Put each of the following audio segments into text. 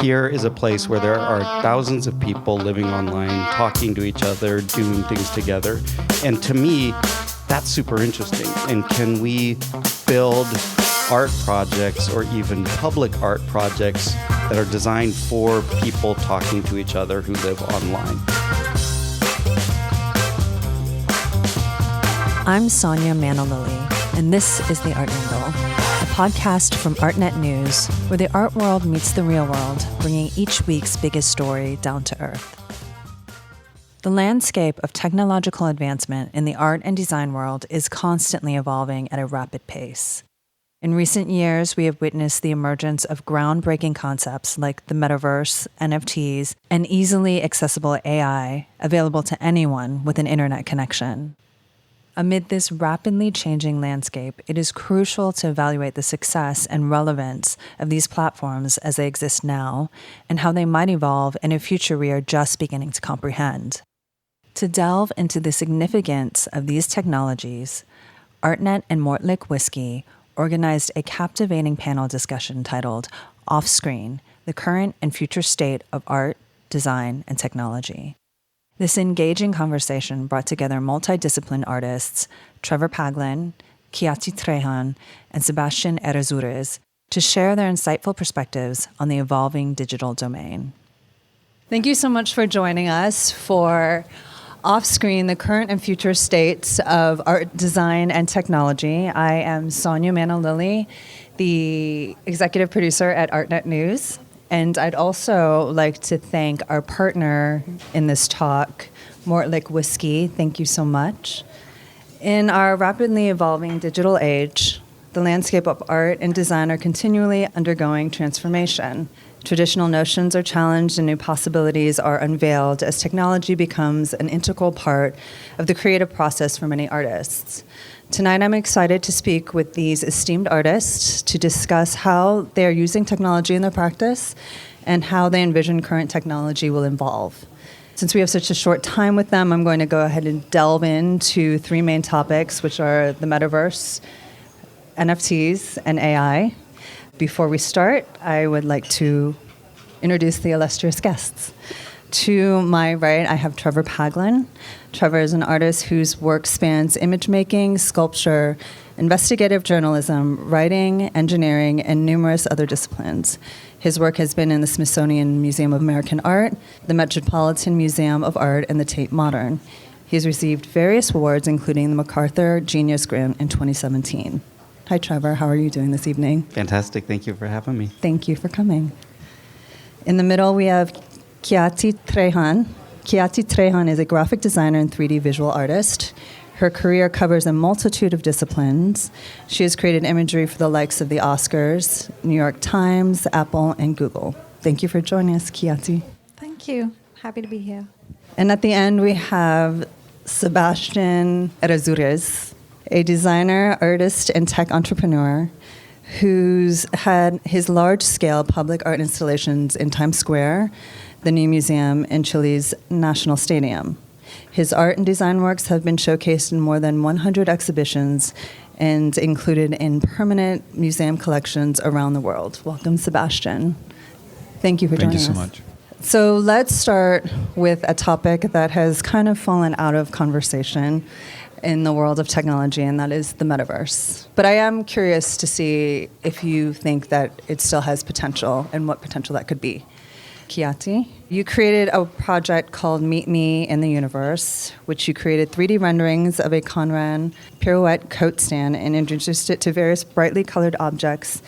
Here is a place where there are thousands of people living online, talking to each other, doing things together. And to me, that's super interesting. And can we build art projects or even public art projects that are designed for people talking to each other who live online? I'm Sonia Manalili, and this is The Art Angle, a podcast from Artnet News, where the art world meets the real world, bringing each week's biggest story down to earth. The landscape of technological advancement in the art and design world is constantly evolving at a rapid pace. In recent years, we have witnessed the emergence of groundbreaking concepts like the Metaverse, NFTs, and easily accessible AI available to anyone with an internet connection. Amid this rapidly changing landscape, it is crucial to evaluate the success and relevance of these platforms as they exist now and how they might evolve in a future we are just beginning to comprehend. To delve into the significance of these technologies, Artnet and Morlach Whiskey organized a captivating panel discussion titled Offscreen, the Current and Future State of Art, Design, and Technology. This engaging conversation brought together multidisciplinary artists Trevor Paglan, Khyati Trehan, and Sebastian Errazuris to share their insightful perspectives on the evolving digital domain. Thank you so much for joining us for Offscreen, the Current and Future States of Art, Design, and Technology. I am Sonia Manalili, the executive producer at Artnet News. And I'd also like to thank our partner in this talk, Morlach Whiskey. Thank you so much. In our rapidly evolving digital age, the landscape of art and design are continually undergoing transformation. Traditional notions are challenged and new possibilities are unveiled as technology becomes an integral part of the creative process for many artists. Tonight, I'm excited to speak with these esteemed artists to discuss how they are using technology in their practice and how they envision current technology will evolve. Since we have such a short time with them, I'm going to go ahead and delve into three main topics, which are the Metaverse, NFTs, and AI. Before we start, I would like to introduce the illustrious guests. To my right, I have Trevor Paglan. Trevor is an artist whose work spans image making, sculpture, investigative journalism, writing, engineering, and numerous other disciplines. His work has been in the Smithsonian Museum of American Art, the Metropolitan Museum of Art, and the Tate Modern. He has received various awards, including the MacArthur Genius Grant in 2017. Hi, Trevor. How are you doing this evening? Fantastic. Thank you for having me. Thank you for coming. In the middle, we have Khyati Trehan. Khyati Trehan is a graphic designer and 3D visual artist. Her career covers a multitude of disciplines. She has created imagery for the likes of the Oscars, New York Times, Apple, and Google. Thank you for joining us, Khyati. Thank you. Happy to be here. And at the end, we have Sebastian Errazuris, a designer, artist, and tech entrepreneur who's had his large-scale public art installations in Times Square, the new museum, and Chile's National Stadium. His art and design works have been showcased in more than 100 exhibitions and included in permanent museum collections around the world. Welcome, Sebastian. Thank you for joining us. Thank you so much. So let's start with a topic that has kind of fallen out of conversation in the world of technology, and that is the Metaverse. But I am curious to see if you think that it still has potential and what potential that could be. Khyati, you created a project called Meet Me in the Universe, which you created 3D renderings of a Conran pirouette coat stand and introduced it to various brightly colored objects,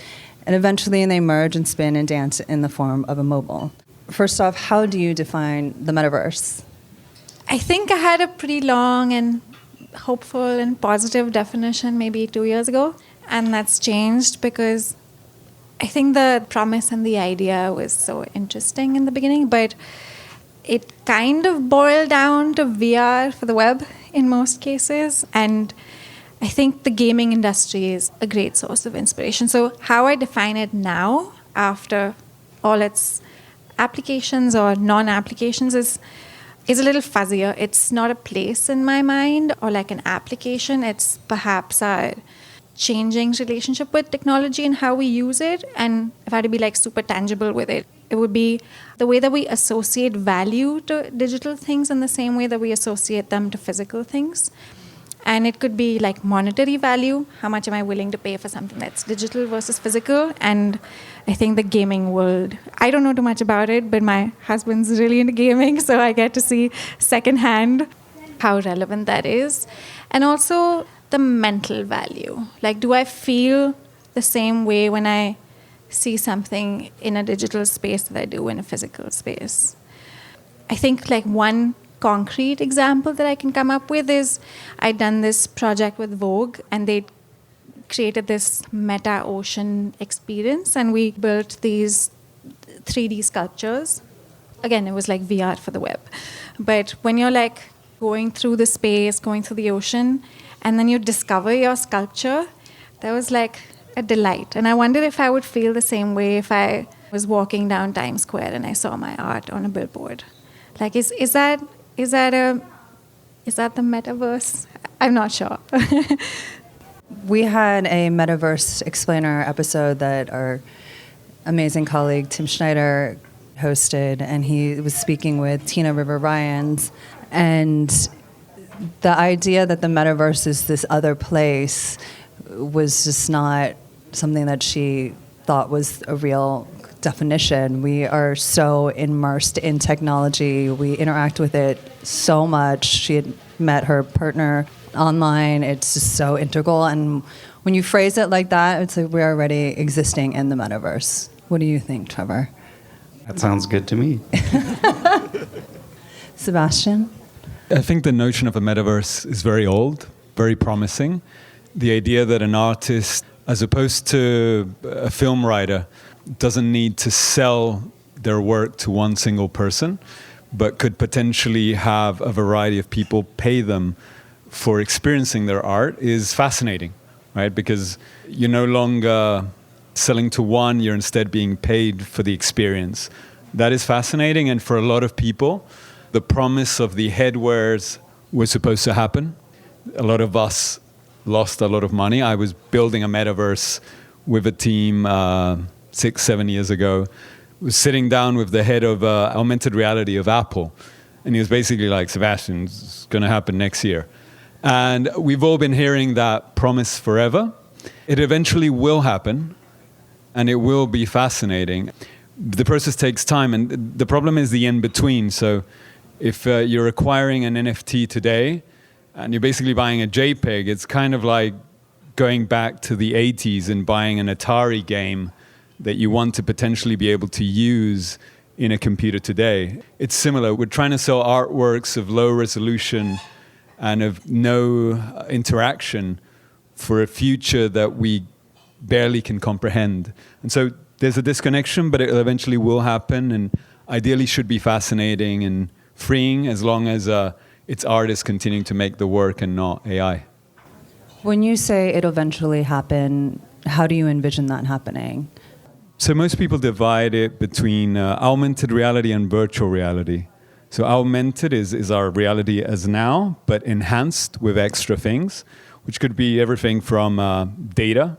and eventually they merge and spin and dance in the form of a mobile. First off, how do you define the Metaverse? I think I had a pretty long and hopeful and positive definition maybe 2 years ago, and that's changed because I think the promise and the idea was so interesting in the beginning, but it kind of boiled down to VR for the web in most cases, and I think the gaming industry is a great source of inspiration. So how I define it now, after all its applications or non-applications, is a little fuzzier. It's not a place in my mind or like an application. It's perhaps a changing relationship with technology and how we use it. And if I had to be like super tangible with it, it would be the way that we associate value to digital things in the same way that we associate them to physical things. And it could be like monetary value. How much am I willing to pay for something that's digital versus physical? And I think the gaming world, I don't know too much about it, but my husband's really into gaming, so I get to see secondhand how relevant that is. And also the mental value. Like, do I feel the same way when I see something in a digital space that I do in a physical space? I think like one concrete example that I can come up with is I'd done this project with Vogue, and they created this meta ocean experience, and we built these 3D sculptures. Again, it was like VR for the web. But when you're like going through the space, going through the ocean, and then you discover your sculpture, that was like a delight. And I wondered if I would feel the same way if I was walking down Times Square and I saw my art on a billboard. Like, is that the metaverse? I'm not sure. We had a Metaverse explainer episode that our amazing colleague Tim Schneider hosted, and he was speaking with Tina River Ryans. And the idea that the metaverse is this other place was just not something that she thought was a real definition. We are so immersed in technology. We interact with it so much. She had met her partner online. It's just so integral. And when you phrase it like that, it's like we're already existing in the metaverse. What do you think, Trevor? That sounds good to me. Sebastian? I think the notion of a metaverse is very old, very promising. The idea that an artist, as opposed to a film writer, doesn't need to sell their work to one single person, but could potentially have a variety of people pay them for experiencing their art is fascinating, right? Because you're no longer selling to one, you're instead being paid for the experience. That is fascinating, and for a lot of people, the promise of the headwares was supposed to happen. A lot of us lost a lot of money. I was building a metaverse with a team 6-7 years ago. Was sitting down with the head of augmented reality of Apple, and he was basically like, Sebastian, it's going to happen next year. And we've all been hearing that promise forever. It eventually will happen, and it will be fascinating. The process takes time, and the problem is the in-between. So if you're acquiring an NFT today, and you're basically buying a JPEG, it's kind of like going back to the 80s and buying an Atari game that you want to potentially be able to use in a computer today. It's similar. We're trying to sell artworks of low resolution and of no interaction for a future that we barely can comprehend. And so there's a disconnection, but it eventually will happen, and ideally should be fascinating and freeing as long as it's artists continuing to make the work and not AI. When you say it'll eventually happen, how do you envision that happening? So most people divide it between augmented reality and virtual reality. So augmented is our reality as now, but enhanced with extra things, which could be everything from data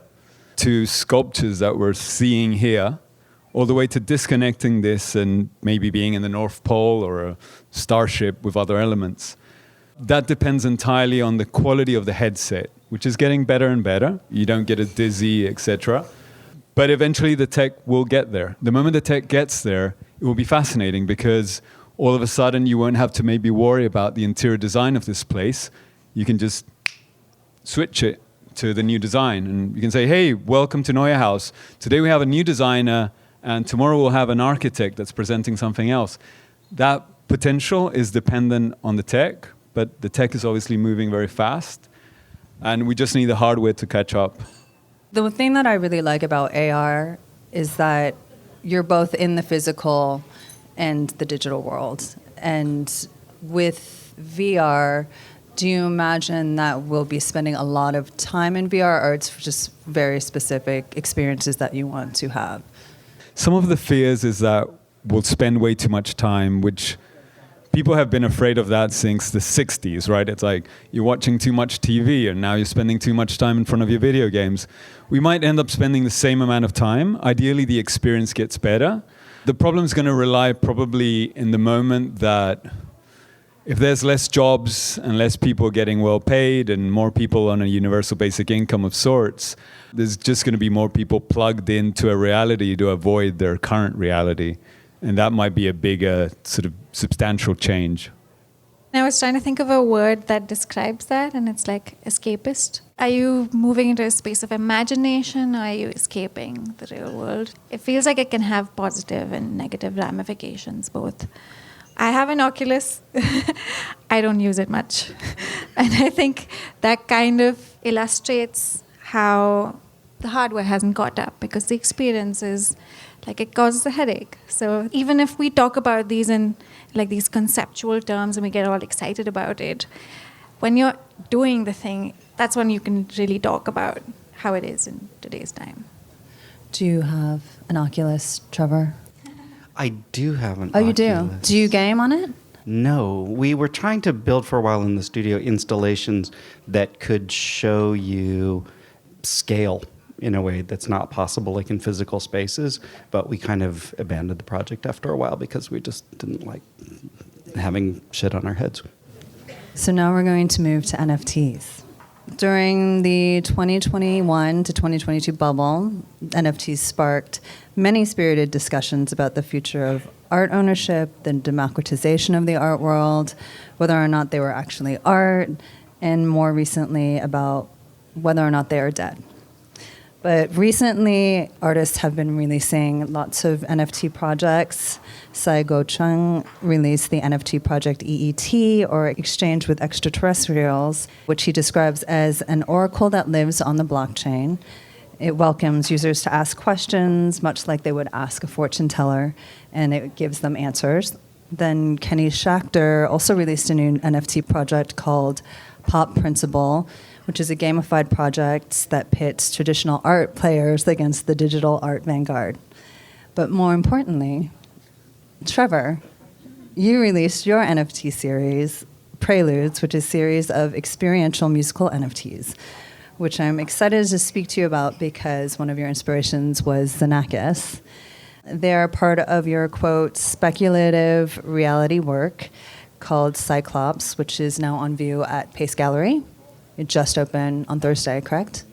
to sculptures that we're seeing here, all the way to disconnecting this and maybe being in the North Pole or a starship with other elements. That depends entirely on the quality of the headset, which is getting better and better. You don't get it dizzy, etc. But eventually the tech will get there. The moment the tech gets there, it will be fascinating because all of a sudden you won't have to maybe worry about the interior design of this place. You can just switch it to the new design. And you can say, hey, welcome to Neue Haus. Today we have a new designer, and tomorrow we'll have an architect that's presenting something else. That potential is dependent on the tech, but the tech is obviously moving very fast, and we just need the hardware to catch up. The thing that I really like about AR is that you're both in the physical and the digital world. And with VR, do you imagine that we'll be spending a lot of time in VR, or it's just very specific experiences that you want to have? Some of the fears is that we'll spend way too much time, which People have been afraid of that since the 60s, right? It's like you're watching too much TV and now you're spending too much time in front of your video games. We might end up spending the same amount of time. Ideally, the experience gets better. The problem is going to rely probably in the moment that if there's less jobs and less people getting well paid and more people on a universal basic income of sorts, there's just going to be more people plugged into a reality to avoid their current reality. And that might be a bigger sort of substantial change. I was trying to think of a word that describes that, and it's like escapist. Are you moving into a space of imagination, or are you escaping the real world? It feels like it can have positive and negative ramifications, both. I have an Oculus. I don't use it much. And I think that kind of illustrates how the hardware hasn't caught up, because the experience is like it causes a headache. So even if we talk about these in like these conceptual terms and we get all excited about it, when you're doing the thing, that's when you can really talk about how it is in today's time. Do you have an Oculus, Trevor? I do have an Oh, you Oculus. do? Do you game on it? No. We were trying to build for a while in the studio installations that could show you scale in a way that's not possible, like in physical spaces. But we kind of abandoned the project after a while because we just didn't like having shit on our heads. So now we're going to move to NFTs. During the 2021 to 2022 bubble, NFTs sparked many spirited discussions about the future of art ownership, the democratization of the art world, whether or not they were actually art, and more recently about whether or not they are dead. But recently, artists have been releasing lots of NFT projects. Sai Go-chung released the NFT project EET, or Exchange with Extraterrestrials, which he describes as an oracle that lives on the blockchain. It welcomes users to ask questions, much like they would ask a fortune teller, and it gives them answers. Then Kenny Schachter also released a new NFT project called Pop Principle, which is a gamified project that pits traditional art players against the digital art vanguard. But more importantly, Trevor, you released your NFT series, Preludes, which is a series of experiential musical NFTs, which I'm excited to speak to you about because one of your inspirations was Xenakis. They're part of your, quote, speculative reality work called Cyclops, which is now on view at Pace Gallery. It just opened on Thursday, correct?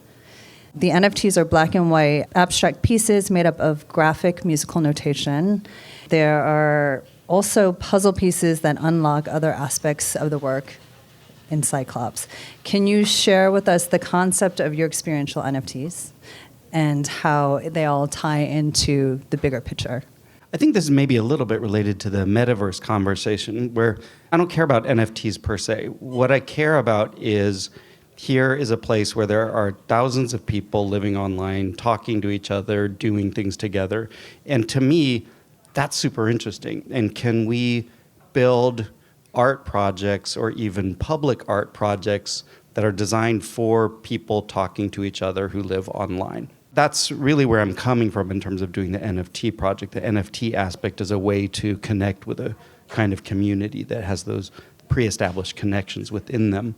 The NFTs are black and white abstract pieces made up of graphic musical notation. There are also puzzle pieces that unlock other aspects of the work in Cyclops. Can you share with us the concept of your experiential NFTs and how they all tie into the bigger picture? I think this is maybe a little bit related to the Metaverse conversation, where I don't care about NFTs per se. What I care about is here is a place where there are thousands of people living online, talking to each other, doing things together. And to me, that's super interesting. And can we build art projects or even public art projects that are designed for people talking to each other who live online? That's really where I'm coming from in terms of doing the NFT project. The NFT aspect is a way to connect with a kind of community that has those pre-established connections within them.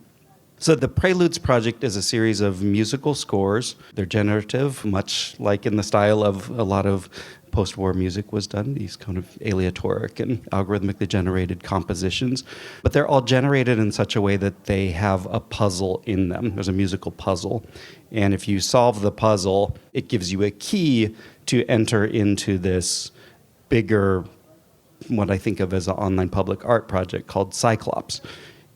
So the Preludes project is a series of musical scores. They're generative, much like in the style of a lot of post-war music was done, these kind of aleatoric and algorithmically generated compositions. But they're all generated in such a way that they have a puzzle in them. There's a musical puzzle. And if you solve the puzzle, it gives you a key to enter into this bigger, what I think of as an online public art project called Cyclops.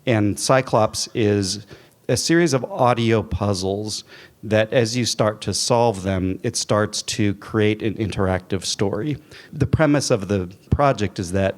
And Cyclops is a series of audio puzzles that as you start to solve them, it starts to create an interactive story. The premise of the project is that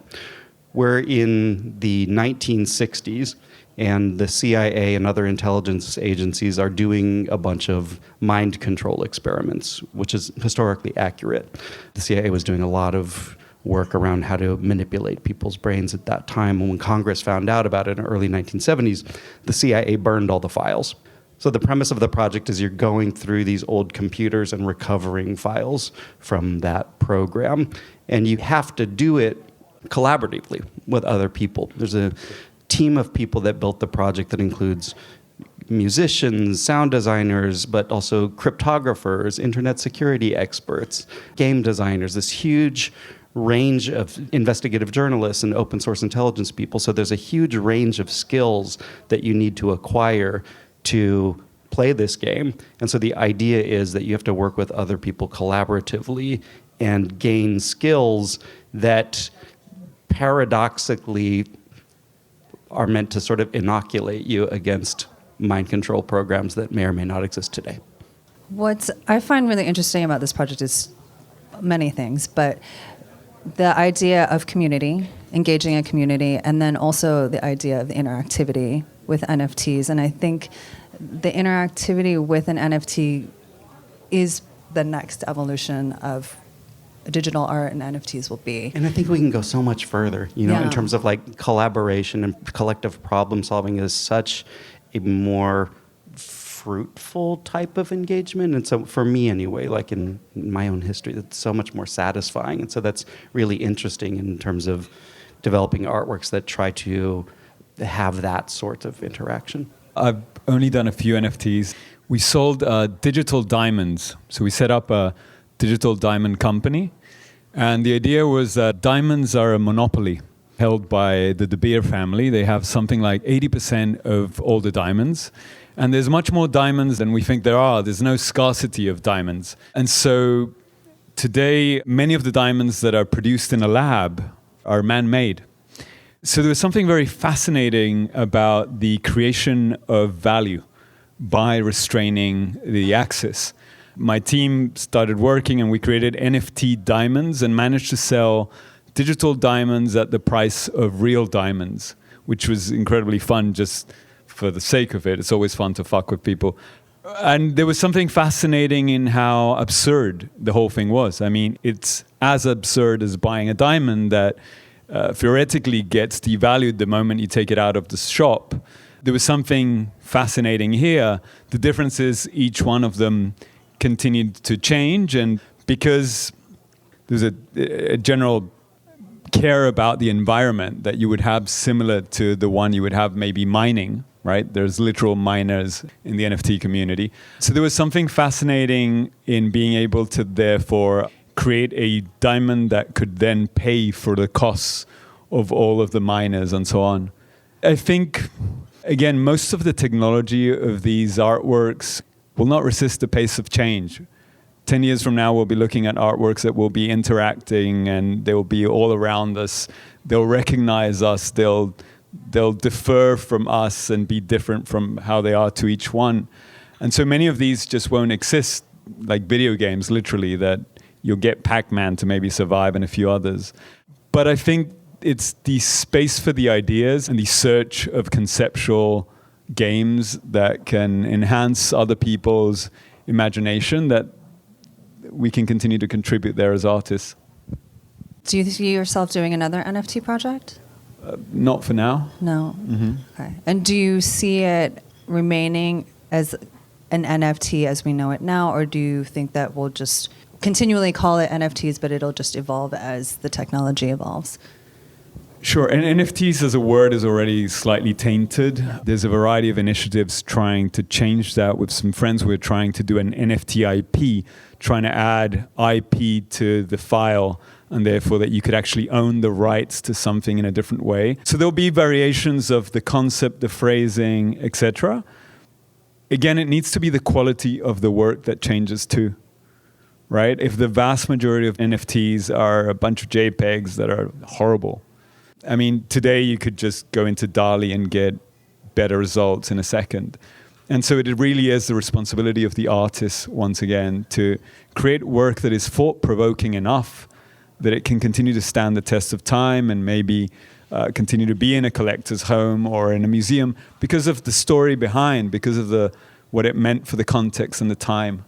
we're in the 1960s and the CIA and other intelligence agencies are doing a bunch of mind control experiments, which is historically accurate. The CIA was doing a lot of work around how to manipulate people's brains at that time. And when Congress found out about it in the early 1970s, the CIA burned all the files. So the premise of the project is you're going through these old computers and recovering files from that program. And you have to do it collaboratively with other people. There's a team of people that built the project that includes musicians, sound designers, but also cryptographers, internet security experts, game designers, this huge range of investigative journalists and open source intelligence people. So there's a huge range of skills that you need to acquire to play this game. And so the idea is that you have to work with other people collaboratively and gain skills that paradoxically are meant to sort of inoculate you against mind control programs that may or may not exist today. What I find really interesting about this project is many things, but the idea of community, engaging a community, and then also the idea of the interactivity with NFTs. And I think the interactivity with an NFT is the next evolution of digital art and NFTs will be. And I think we can go so much further, in terms of like collaboration and collective problem solving is such a more fruitful type of engagement. And so for me anyway, like in my own history, that's so much more satisfying. And so that's really interesting in terms of developing artworks that try to have that sort of interaction. I've only done a few NFTs. We sold digital diamonds. So we set up a digital diamond company. And the idea was that diamonds are a monopoly held by the De Beer family. They have something like 80% of all the diamonds. And there's much more diamonds than we think there are. There's no scarcity of diamonds. And so today, many of the diamonds that are produced in a lab are man-made. So there was something very fascinating about the creation of value by restraining the access. My team started working and we created NFT diamonds and managed to sell digital diamonds at the price of real diamonds, which was incredibly fun just for the sake of it. It's always fun to fuck with people. And there was something fascinating in how absurd the whole thing was. I mean, it's as absurd as buying a diamond that theoretically gets devalued the moment you take it out of the shop. There was something fascinating here. The difference is each one of them continued to change, and because there's a general care about the environment that you would have similar to the one you would have maybe mining, right? There's literal miners in the NFT community. So there was something fascinating in being able to therefore create a diamond that could then pay for the costs of all of the miners and so on. I think, again, most of the technology of these artworks will not resist the pace of change. 10 years from now, we'll be looking at artworks that will be interacting and they will be all around us. They'll recognize us. They'll differ from us and be different from how they are to each one. And so many of these just won't exist, like video games, literally, that you'll get Pac-Man to maybe survive and a few others. But I think it's the space for the ideas and the search of conceptual games that can enhance other people's imagination that we can continue to contribute there as artists. Do you see yourself doing another NFT project? Not for now. No. Mm-hmm. Okay. And do you see it remaining as an NFT as we know it now, or do you think that we'll just continually call it NFTs, but it'll just evolve as the technology evolves? Sure, and NFTs as a word is already slightly tainted. There's a variety of initiatives trying to change that. With some friends, we're trying to do an NFT IP, trying to add IP to the file, and therefore that you could actually own the rights to something in a different way. So there'll be variations of the concept, the phrasing, etc. Again, it needs to be the quality of the work that changes too, right? If the vast majority of NFTs are a bunch of JPEGs that are horrible, I mean, today you could just go into DALL-E and get better results in a second. And so it really is the responsibility of the artist, once again, to create work that is thought-provoking enough that it can continue to stand the test of time and maybe continue to be in a collector's home or in a museum because of the story behind, because of what it meant for the context and the time.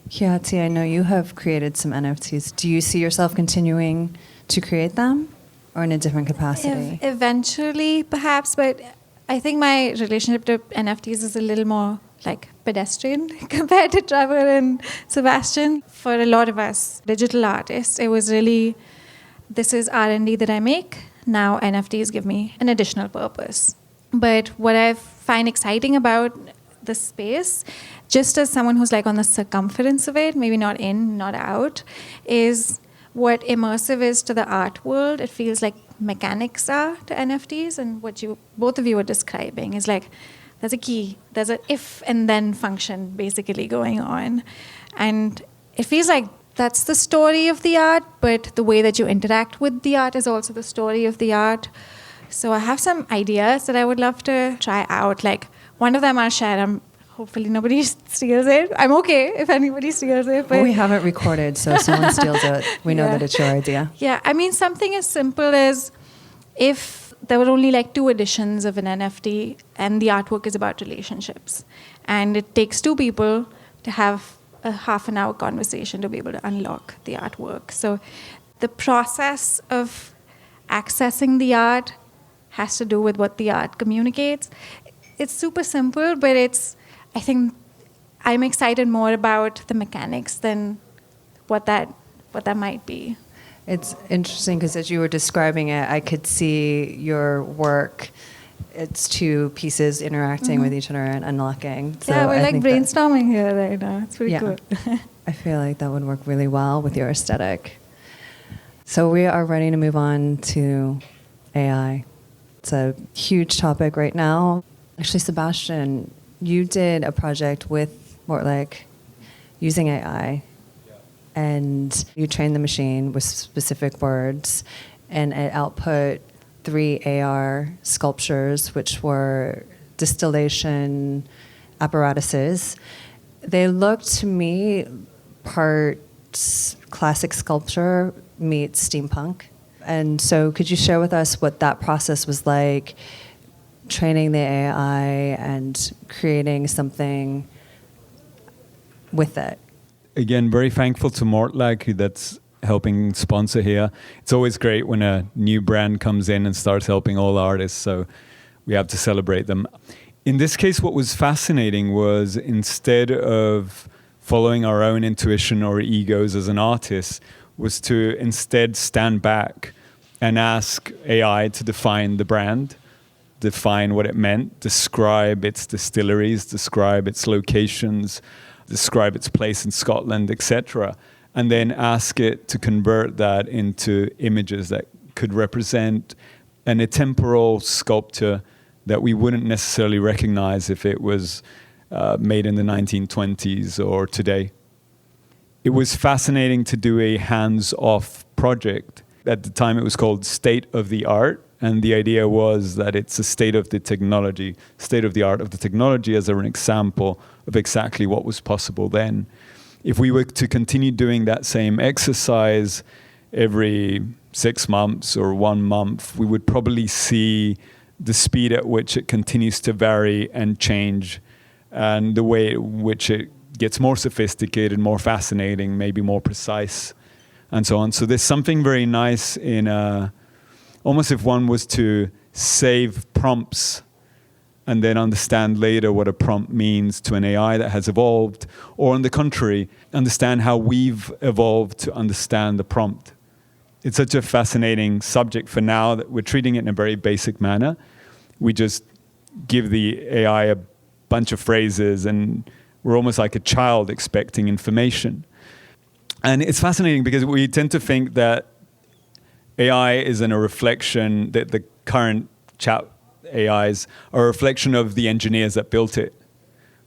Khyati, I know you have created some NFTs. Do you see yourself continuing to create them? Or in a different capacity? Eventually, perhaps, but I think my relationship to NFTs is a little more like pedestrian compared to Trevor and Sebastian. For a lot of us digital artists, it was really this is R&D that I make. Now NFTs give me an additional purpose. But what I find exciting about the space, just as someone who's like on the circumference of it, maybe not in, not out, is what immersive is to the art world. It feels like mechanics are to NFTs, and what both of you were describing is like there's a key, there's an if and then function basically going on. And it feels like that's the story of the art, but the way that you interact with the art is also the story of the art. So I have some ideas that I would love to try out. Like one of them I'll share. Hopefully nobody steals it. I'm okay if anybody steals it. But we haven't recorded, so if someone steals it, we know that it's your idea. Yeah, I mean, something as simple as if there were only like 2 editions of an NFT and the artwork is about relationships, and it takes 2 people to have a half-an-hour conversation to be able to unlock the artwork. So the process of accessing the art has to do with what the art communicates. It's super simple, but I think I'm excited more about the mechanics than what that might be. It's interesting because as you were describing it, I could see your work. It's 2 pieces interacting with each other and unlocking. So yeah, we're I like think brainstorming here right now. It's pretty cool. I feel like that would work really well with your aesthetic. So we are ready to move on to AI. It's a huge topic right now. Actually, Sebastian, you did a project with Morlach using AI, and you trained the machine with specific words, and it output 3 AR sculptures, which were distillation apparatuses. They looked to me part classic sculpture meets steampunk. And so could you share with us what that process was like, training the AI and creating something with it? Again, very thankful to Morlach that's helping sponsor here. It's always great when a new brand comes in and starts helping all artists, so we have to celebrate them. In this case, what was fascinating was instead of following our own intuition or egos as an artist, was to instead stand back and ask AI to define the brand, define what it meant, describe its distilleries, describe its locations, describe its place in Scotland, etc., and then ask it to convert that into images that could represent an atemporal sculpture that we wouldn't necessarily recognize if it was made in the 1920s or today. It was fascinating to do a hands-off project. At the time, it was called State of the Art, and the idea was that it's a state of the technology, state of the art of the technology as an example of exactly what was possible then. If we were to continue doing that same exercise every 6 months or 1 month, we would probably see the speed at which it continues to vary and change, and the way in which it gets more sophisticated, more fascinating, maybe more precise, and so on. So there's something very nice in almost if one was to save prompts and then understand later what a prompt means to an AI that has evolved, or on the contrary, understand how we've evolved to understand the prompt. It's such a fascinating subject for now that we're treating it in a very basic manner. We just give the AI a bunch of phrases and we're almost like a child expecting information. And it's fascinating because we tend to think that AI is a reflection, that the current chat AIs are a reflection of the engineers that built it.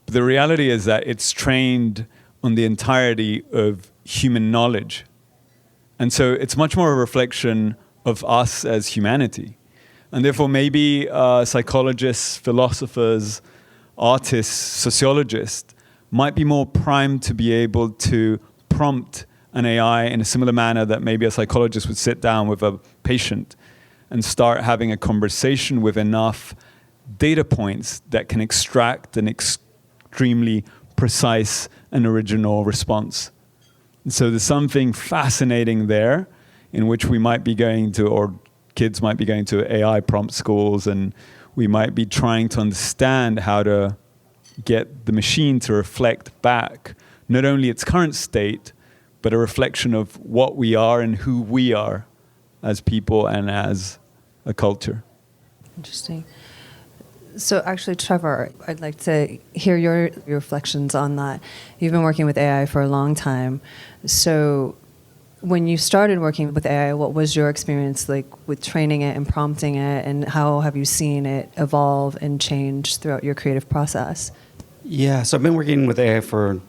But the reality is that it's trained on the entirety of human knowledge. And so it's much more a reflection of us as humanity. And therefore maybe psychologists, philosophers, artists, sociologists might be more primed to be able to prompt an AI in a similar manner that maybe a psychologist would sit down with a patient and start having a conversation with enough data points that can extract an extremely precise and original response. And so there's something fascinating there in which we might be going to, or kids might be going to AI prompt schools, and we might be trying to understand how to get the machine to reflect back not only its current state, but a reflection of what we are and who we are as people and as a culture. Interesting. So actually, Trevor, I'd like to hear your reflections on that. You've been working with AI for a long time. So when you started working with AI, what was your experience like with training it and prompting it, and how have you seen it evolve and change throughout your creative process? Yeah, so I've been working with AI for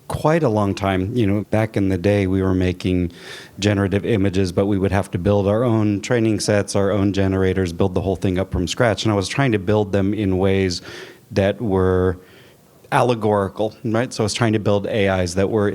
quite a long time. You know, back in the day, we were making generative images, but we would have to build our own training sets, our own generators, build the whole thing up from scratch. And I was trying to build them in ways that were allegorical, right? So I was trying to build AIs that were,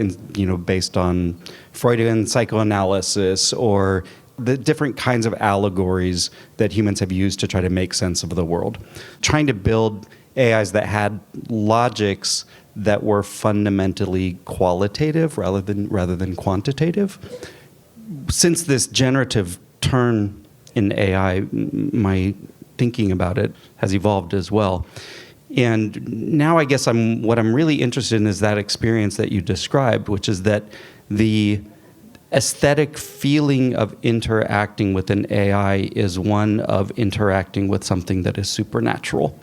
based on Freudian psychoanalysis or the different kinds of allegories that humans have used to try to make sense of the world. Trying to build AIs that had logics that were fundamentally qualitative rather than quantitative. Since this generative turn in AI, my thinking about it has evolved as well. And now I guess what I'm really interested in is that experience that you described, which is that the aesthetic feeling of interacting with an AI is one of interacting with something that is supernatural,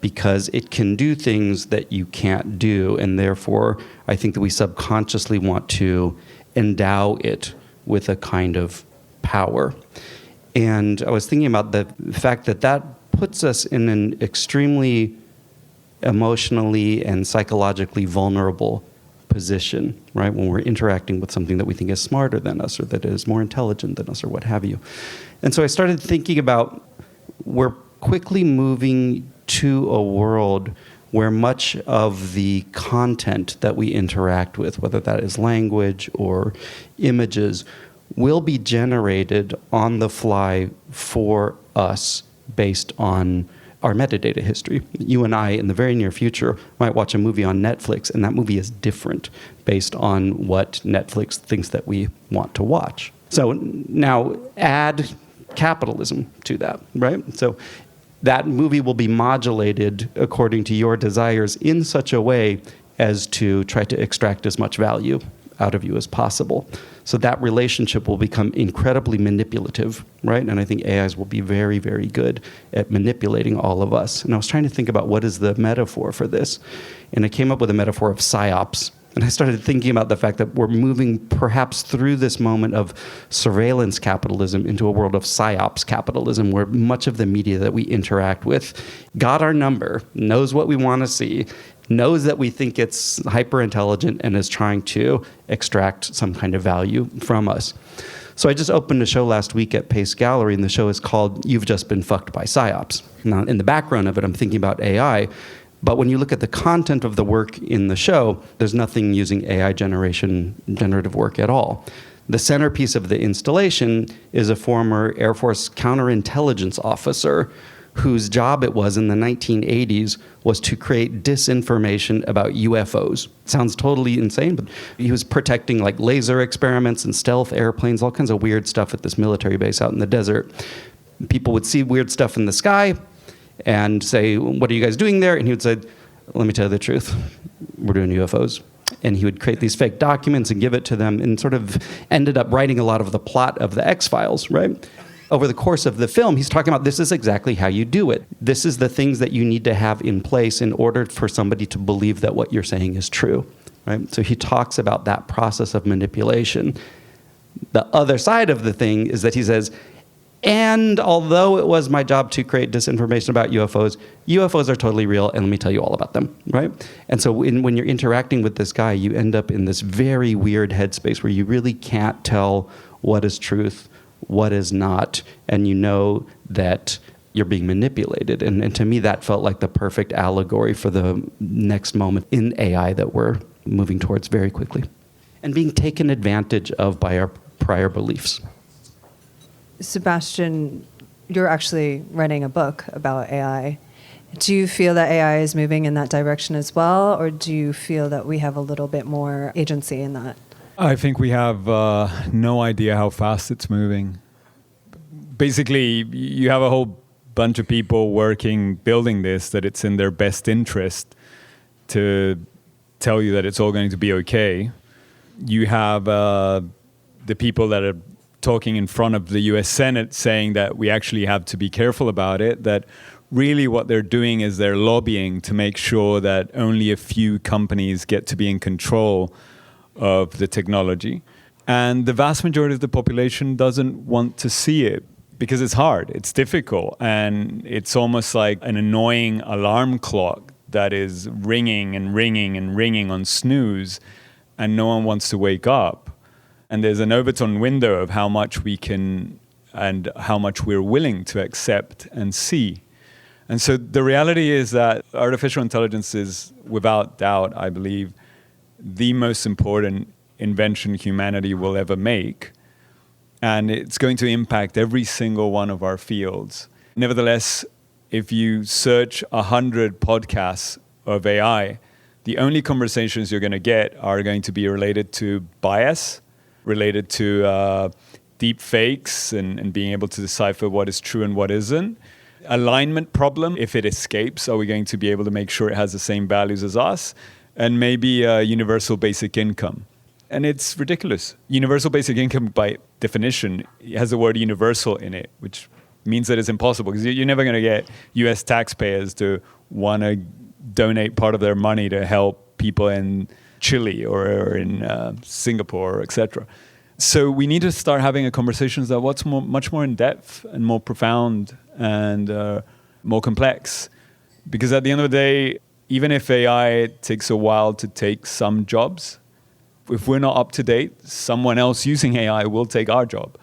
because it can do things that you can't do, and therefore I think that we subconsciously want to endow it with a kind of power. And I was thinking about the fact that puts us in an extremely emotionally and psychologically vulnerable position, right? When we're interacting with something that we think is smarter than us or that is more intelligent than us or what have you. And so I started thinking about, we're quickly moving to a world where much of the content that we interact with, whether that is language or images, will be generated on the fly for us based on our metadata history. You and I, in the very near future, might watch a movie on Netflix, and that movie is different based on what Netflix thinks that we want to watch. So now add capitalism to that, right? So that movie will be modulated according to your desires in such a way as to try to extract as much value out of you as possible. So that relationship will become incredibly manipulative, right? And I think AIs will be very, very good at manipulating all of us. And I was trying to think about what is the metaphor for this. And I came up with a metaphor of psyops. And I started thinking about the fact that we're moving perhaps through this moment of surveillance capitalism into a world of psyops capitalism, where much of the media that we interact with got our number, knows what we want to see, knows that we think it's hyper intelligent, and is trying to extract some kind of value from us. So I just opened a show last week at Pace Gallery, and the show is called You've Just Been Fucked by Psyops. Now, in the background of it, I'm thinking about AI, but when you look at the content of the work in the show, there's nothing using AI generative work at all. The centerpiece of the installation is a former Air Force counterintelligence officer whose job it was in the 1980s was to create disinformation about UFOs. Sounds totally insane, but he was protecting like laser experiments and stealth airplanes, all kinds of weird stuff at this military base out in the desert. People would see weird stuff in the sky and say, "What are you guys doing there?" And he would say, "Let me tell you the truth. We're doing UFOs." And he would create these fake documents and give it to them, and sort of ended up writing a lot of the plot of the X-Files, right? Over the course of the film, he's talking about, this is exactly how you do it. This is the things that you need to have in place in order for somebody to believe that what you're saying is true, right? So he talks about that process of manipulation. The other side of the thing is that he says, and although it was my job to create disinformation about UFOs, UFOs are totally real, and let me tell you all about them, right? And so when you're interacting with this guy, you end up in this very weird headspace where you really can't tell what is truth, what is not, and you know that you're being manipulated. And to me, that felt like the perfect allegory for the next moment in AI that we're moving towards very quickly, and being taken advantage of by our prior beliefs. Sebastian, you're actually writing a book about AI. Do you feel that AI is moving in that direction as well, or do you feel that we have a little bit more agency in that? I think we have no idea how fast it's moving. Basically, you have a whole bunch of people building this, that it's in their best interest to tell you that it's all going to be okay. You have the people that are talking in front of the US Senate saying that we actually have to be careful about it, that really what they're doing is they're lobbying to make sure that only a few companies get to be in control of the technology. And the vast majority of the population doesn't want to see it because it's hard, it's difficult, and it's almost like an annoying alarm clock that is ringing and ringing and ringing on snooze, and no one wants to wake up. And there's an Overton window of how much we can and how much we're willing to accept and see. And so the reality is that artificial intelligence is, without doubt, I believe, the most important invention humanity will ever make. And it's going to impact every single one of our fields. Nevertheless, if you search 100 podcasts of AI, the only conversations you're going to get are going to be related to bias, related to deep fakes and being able to decipher what is true and what isn't. Alignment problem, if it escapes, are we going to be able to make sure it has the same values as us? And maybe universal basic income. And it's ridiculous. Universal basic income, by definition, has the word universal in it, which means that it's impossible because you're never going to get US taxpayers to want to donate part of their money to help people in Chile or in Singapore, etc. So we need to start having a conversations that what's much more in depth and more profound and more complex. Because at the end of the day, even if AI takes a while to take some jobs, if we're not up to date, someone else using AI will take our job.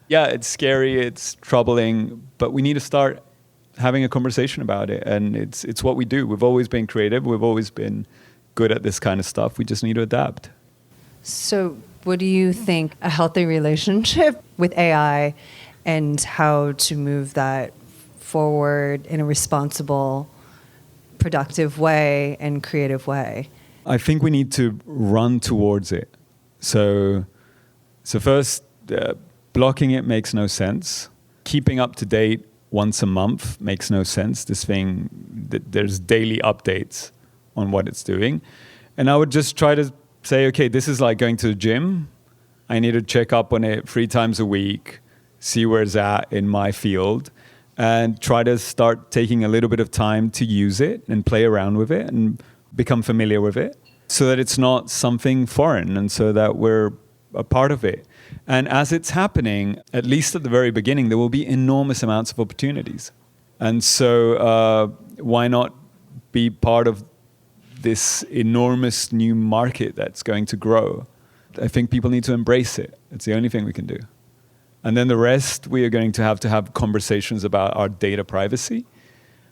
Yeah, it's scary, it's troubling, but we need to start having a conversation about it. And it's what we do. We've always been creative. We've always been good at this kind of stuff. We just need to adapt. So what do you think a healthy relationship with AI and how to move that forward in a responsible, productive way and creative way? I think we need to run towards it. So first, blocking it makes no sense. Keeping up to date once a month makes no sense. This thing, there's daily updates on what it's doing. And I would just try to say, okay, this is like going to the gym. I need to check up on it 3 times a week, see where it's at in my field, and try to start taking a little bit of time to use it and play around with it and become familiar with it so that it's not something foreign and so that we're a part of it. And as it's happening, at least at the very beginning, there will be enormous amounts of opportunities. And so why not be part of this enormous new market that's going to grow? I think people need to embrace it. It's the only thing we can do. And then the rest, we are going to have conversations about our data privacy.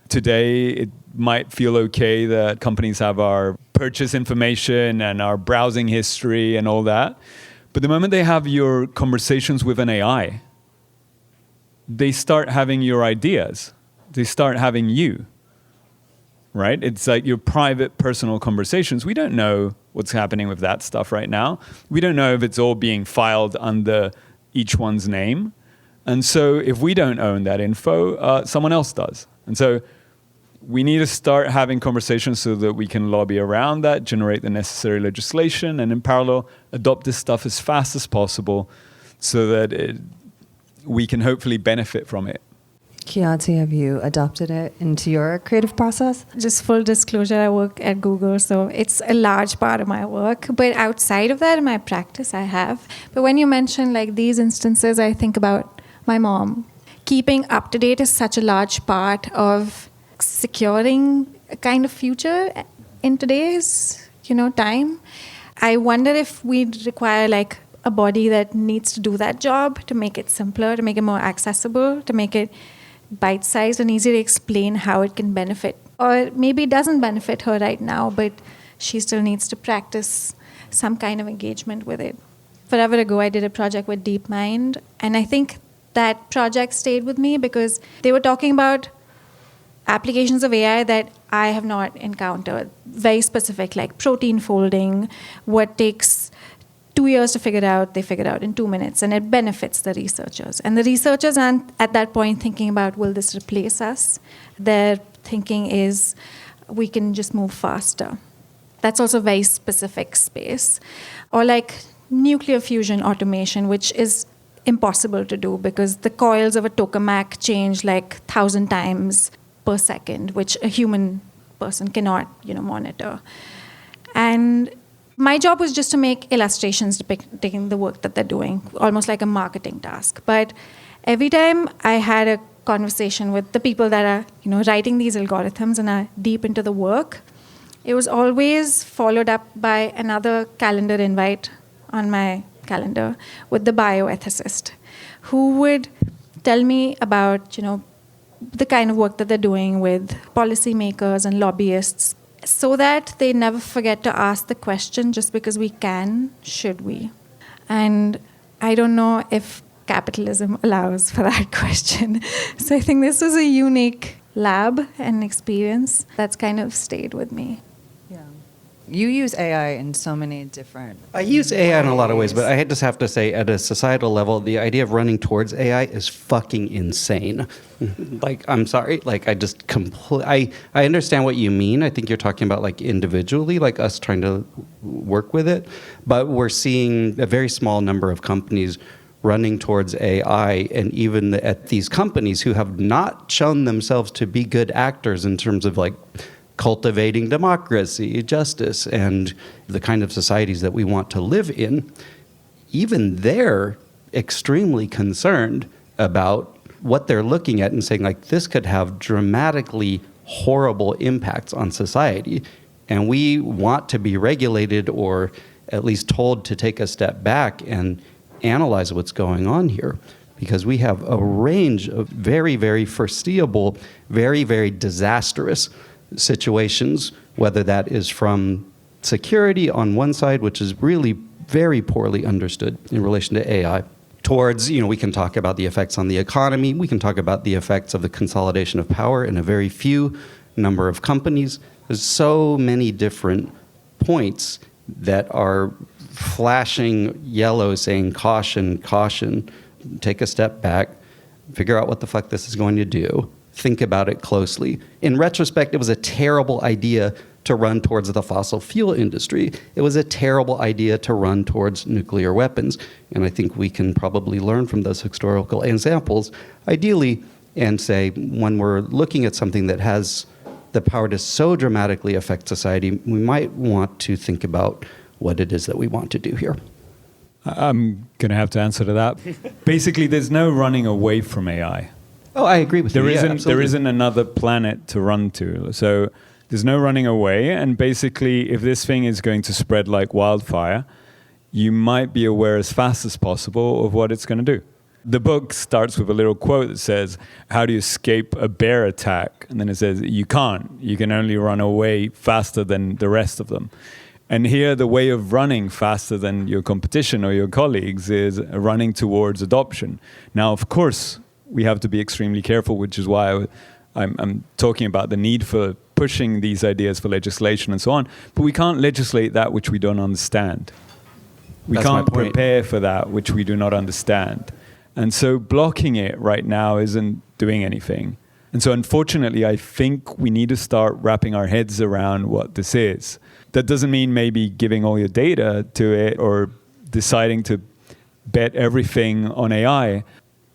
Today, it might feel okay that companies have our purchase information and our browsing history and all that. But the moment they have your conversations with an AI, they start having your ideas. They start having you, right? It's like your private, personal conversations. We don't know what's happening with that stuff right now. We don't know if it's all being filed under each one's name. And so if we don't own that info, someone else does. And so we need to start having conversations so that we can lobby around that, generate the necessary legislation, and in parallel, adopt this stuff as fast as possible so that we can hopefully benefit from it. Khyati, have you adopted it into your creative process? Just full disclosure, I work at Google, so it's a large part of my work. But outside of that, in my practice, I have. But when you mention like these instances, I think about my mom. Keeping up to date is such a large part of securing a kind of future in today's, time. I wonder if we'd require like a body that needs to do that job to make it simpler, to make it more accessible, to make it bite-sized and easy to explain how it can benefit. Or maybe it doesn't benefit her right now, but she still needs to practice some kind of engagement with it. Forever ago, I did a project with DeepMind, and I think that project stayed with me because they were talking about applications of AI that I have not encountered. Very specific, like protein folding, what takes 2 years to figure out, they figured out in 2 minutes, and it benefits the researchers. And the researchers aren't at that point thinking about, will this replace us? Their thinking is, we can just move faster. That's also a very specific space. Or like nuclear fusion automation, which is impossible to do because the coils of a tokamak change like 1,000 times per second, which a human person cannot, monitor. And my job was just to make illustrations depicting the work that they're doing, almost like a marketing task. But every time I had a conversation with the people that are, writing these algorithms and are deep into the work, it was always followed up by another calendar invite on my calendar with the bioethicist, who would tell me about, the kind of work that they're doing with policymakers and lobbyists, so that they never forget to ask the question, just because we can, should we? And I don't know if capitalism allows for that question. So I think this was a unique lab and experience that's kind of stayed with me. Yeah. You use AI in so many different I use AI in a lot of ways, but I just have to say, at a societal level, the idea of running towards AI is fucking insane. I'm sorry, I just I understand what you mean. I think you're talking about individually, us trying to work with it, but we're seeing a very small number of companies running towards AI, and even at these companies who have not shown themselves to be good actors in terms of cultivating democracy, justice, and the kind of societies that we want to live in, even they're extremely concerned about what they're looking at and saying, this could have dramatically horrible impacts on society. And we want to be regulated, or at least told to take a step back and analyze what's going on here, because we have a range of very, very foreseeable, very, very disastrous situations, whether that is from security on one side, which is really very poorly understood in relation to AI, towards, we can talk about the effects on the economy, we can talk about the effects of the consolidation of power in a very few number of companies. There's so many different points that are flashing yellow saying caution, caution, take a step back, figure out what the fuck this is going to do. Think about it closely. In retrospect, it was a terrible idea to run towards the fossil fuel industry. It was a terrible idea to run towards nuclear weapons. And I think we can probably learn from those historical examples, ideally, and say, when we're looking at something that has the power to so dramatically affect society, we might want to think about what it is that we want to do here. I'm going to have to answer to that. Basically, there's no running away from AI. Oh, I agree with you. There isn't another planet to run to. So there's no running away. And basically, if this thing is going to spread like wildfire, you might be aware as fast as possible of what it's going to do. The book starts with a little quote that says, how do you escape a bear attack? And then it says, you can't. You can only run away faster than the rest of them. And here, the way of running faster than your competition or your colleagues is running towards adoption. Now, of course, we have to be extremely careful, which is why I'm talking about the need for pushing these ideas for legislation and so on. But we can't legislate that which we don't understand. We can't prepare for that which we do not understand. And so blocking it right now isn't doing anything. And so unfortunately, I think we need to start wrapping our heads around what this is. That doesn't mean maybe giving all your data to it or deciding to bet everything on AI.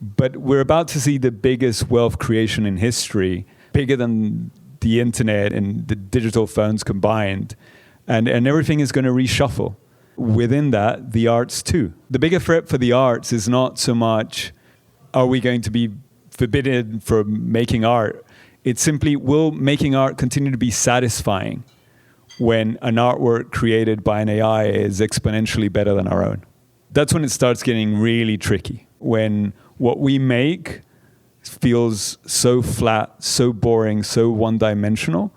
But we're about to see the biggest wealth creation in history, bigger than the internet and the digital phones combined. And everything is going to reshuffle. Within that, the arts too. The bigger threat for the arts is not so much, are we going to be forbidden from making art? It's simply, will making art continue to be satisfying when an artwork created by an AI is exponentially better than our own? That's when it starts getting really tricky. When what we make feels so flat, so boring, so one-dimensional,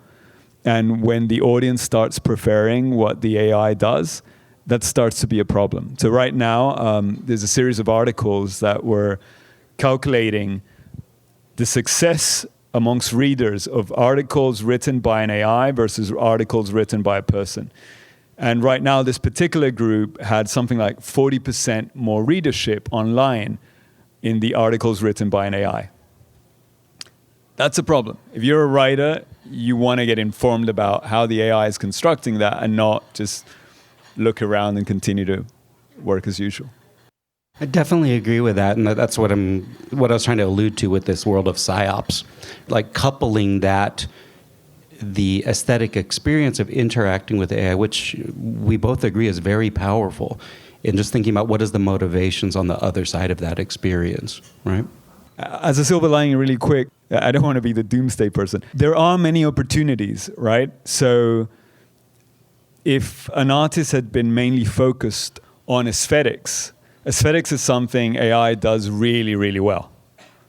and when the audience starts preferring what the AI does, that starts to be a problem. So right now, there's a series of articles that were calculating the success amongst readers of articles written by an AI versus articles written by a person. And right now, this particular group had something like 40% more readership online in the articles written by an AI. That's a problem. If you're a writer, you want to get informed about how the AI is constructing that and not just look around and continue to work as usual. I definitely agree with that, and that's what I was trying to allude to with this world of psyops, like coupling that, the aesthetic experience of interacting with AI, which we both agree is very powerful, and just thinking about what is the motivations on the other side of that experience, right? As a silver lining, really quick, I don't want to be the doomsday person. There are many opportunities, right? So if an artist had been mainly focused on aesthetics is something AI does really, really well.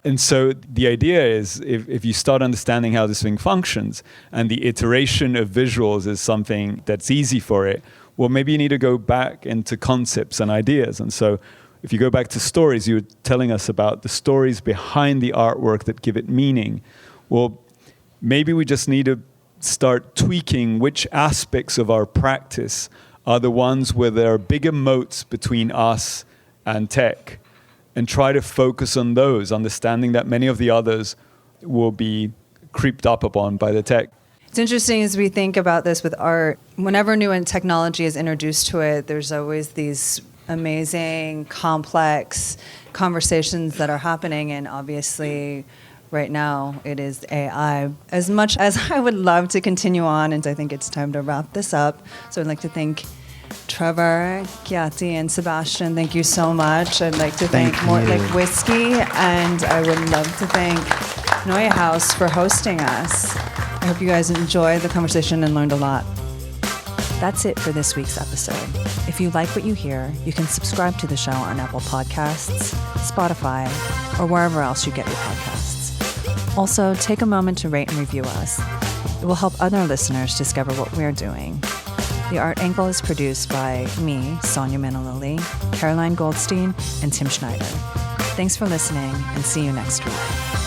And so the idea is if you start understanding how this thing functions and the iteration of visuals is something that's easy for it, well, maybe you need to go back into concepts and ideas. And so if you go back to stories, you were telling us about the stories behind the artwork that give it meaning. Well, maybe we just need to start tweaking which aspects of our practice are the ones where there are bigger moats between us and tech, and try to focus on those, understanding that many of the others will be creeped up upon by the tech. It's interesting as we think about this with art. Whenever new technology is introduced to it, there's always these amazing, complex conversations that are happening, and obviously right now it is AI. As much as I would love to continue on, and I think it's time to wrap this up, so I'd like to thank Trevor, Khyati, and Sebastian. Thank you so much. I'd like to thank Morlach Whiskey, and I would love to thank Neue House for hosting us. I hope you guys enjoyed the conversation and learned a lot. That's it for this week's episode. If you like what you hear, you can subscribe to the show on Apple Podcasts, Spotify, or wherever else you get your podcasts. Also, take a moment to rate and review us. It will help other listeners discover what we're doing. The Art Angle is produced by me, Sonia Manalili, Caroline Goldstein, and Tim Schneider. Thanks for listening, and see you next week.